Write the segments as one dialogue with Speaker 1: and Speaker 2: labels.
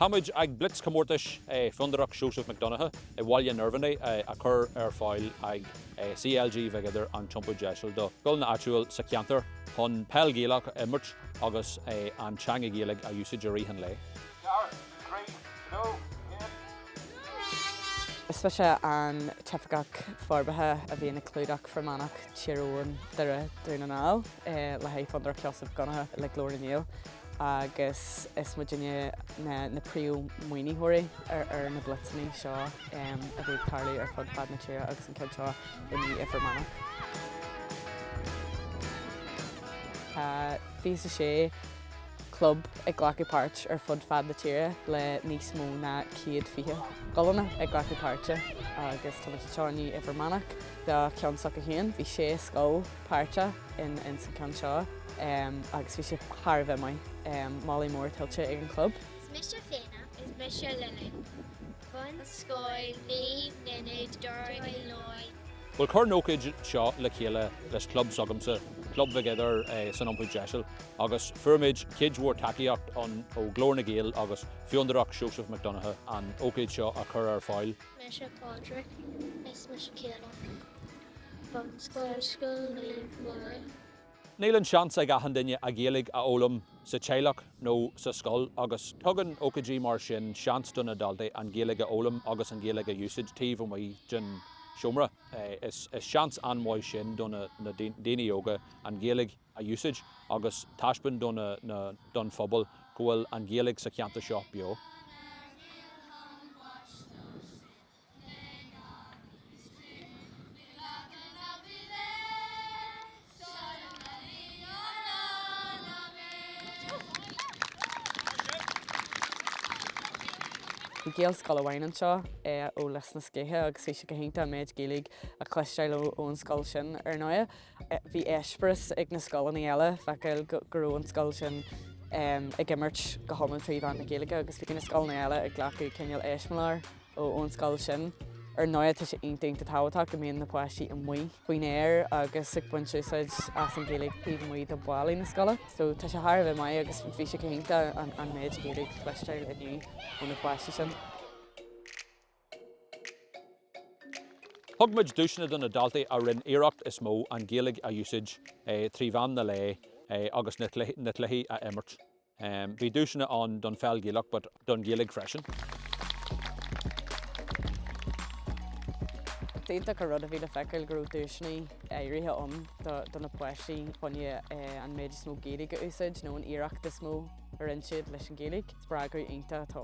Speaker 1: Hamid ag Bhlitzchomórtas Fundarach Joseph McDonagh bhaile nervanaí a chur pheil ag CLG Mhic Uidhir an Iompú Deiseal do scoile na áitiúil sa ceantar chun pheil gheallach imirt agus an teanga ghealach a úsáid a rihan le.
Speaker 2: Is bhí sé an teifigach forbathe a bhí na clúdach for Manach tíorún dúna ná leithéid Fundarach Joseph McDonagh le glórinníil. Agus is muidirne na príú muoinithirí ar na Blitzaní seo a bhí tarlaí ar fud fad na tíre agus an cin seo in ifir Manach. Bhí sé club ag glacadh páirte ar fud fad na tíre le níos mó na 120 gullanna ag glacadh páirte agus tá seo in ifir Manach do ceann a chéan. Bhí sé scoile páirte in san ceann seo agus bhí sé thar bheith mai málaí mór tiltte ag an club.
Speaker 3: Is mis rinne, bhunscoil, rinne, Deiseal.
Speaker 1: Well, chur nócaid seo le chéile leis club sagamsa, club Mhic Uidhir san Iompú Deiseal, agus fuirmid céad mhór takeíocht an ó glór na gheall agus Fundarach Joseph McDonagh an ócaid seo a chur ar pheil.
Speaker 3: Mis páirte, is mis céalach, bhunscoil, scoile,
Speaker 1: Níl an seans ag ahan duine a ghealaigh a ólam sa teilech nó sa scoil agus tugann ócaidí mar sin seans donna daltaí an ghealaigh a ólam agus an ghealaigh a úsáid taobh mhaí den siomra. Is seans anmhaid sin donna na daoine óga an ghealaigh a úsáid agus taispeann don phobal go bhfuil an ghealaigh sa ceanta seo beo.
Speaker 2: Bhí gheall scoile bhhain seo ó leis na scéthe agus bhí sé go hénta méid géalaigh a chluisteil ón scoil sin ar nua. Bhí éispras ag na scoileanna eile feicil gur ón scoil sin ag imirt go hámann tríomh na géalaige agus bhí na scoileanna eile ag glacadh cinneal éismlear ó ón scoil sin. Ar nua tá sé aontaingt táhachtá go mbíonn na páistí an muoi faoin air agus ag buint úsáid as an géalaigh taobh muoi do bhálaí na scoile. So tá sé thar bheith mai agus bhí sé go hénta an méid géalaigh chluisteil inniu ó na páistí sin.
Speaker 1: Thugmuid dúiseanna donna daltaí a rinne iarracht is mó an ghealaigh a úsáid tríomh na le agus na tluichí a imirt. Bhí dúiseanna an don pheil ghealach but don ghealaigh freisin.
Speaker 2: Déanta go rud a bhí le feicil gur dúisinaí éirithe don na páistí chunne an méid smó géalaigh a úsáid nó an iarracht is mó ar insiad leis an géalaigh. Sprágur aonta atá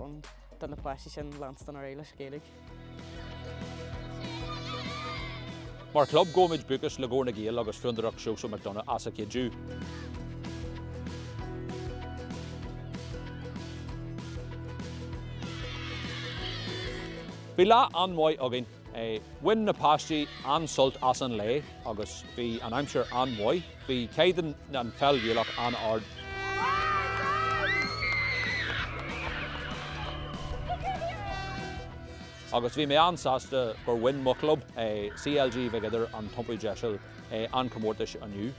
Speaker 2: don na páistí sin lanstan ar é leis géalaigh.
Speaker 1: Mar club gómid buchas le gór na gheall agus Fundarach Joseph McDonagh as a céadú. Bhí lá anmhaid againn win na páistí ansult as an le agus bhí an aimseir anmhaid, bhí céadan an pheil ghealach an ard. Agus bhí mé ansásta gur win mo club CLG Mhic Uidhir an Iompú Deiseal an Chomórtas aniu.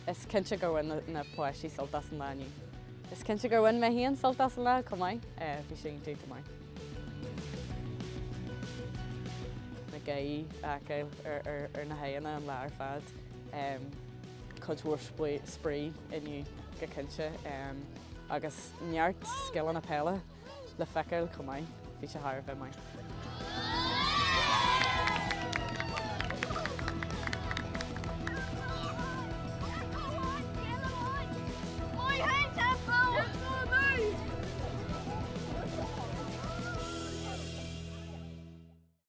Speaker 2: Is cinse gur bhain na páistí soltas an lániu. Is cinse gur bhain me híon soltas an lá cumáid bhí sé tú cumáid. Na gaí acail ar na haanna an lá ar fad chudmhór sprí inniu go cinse agus neart scoile na pheile le feicil cumáid bhí sé thar bheith mai.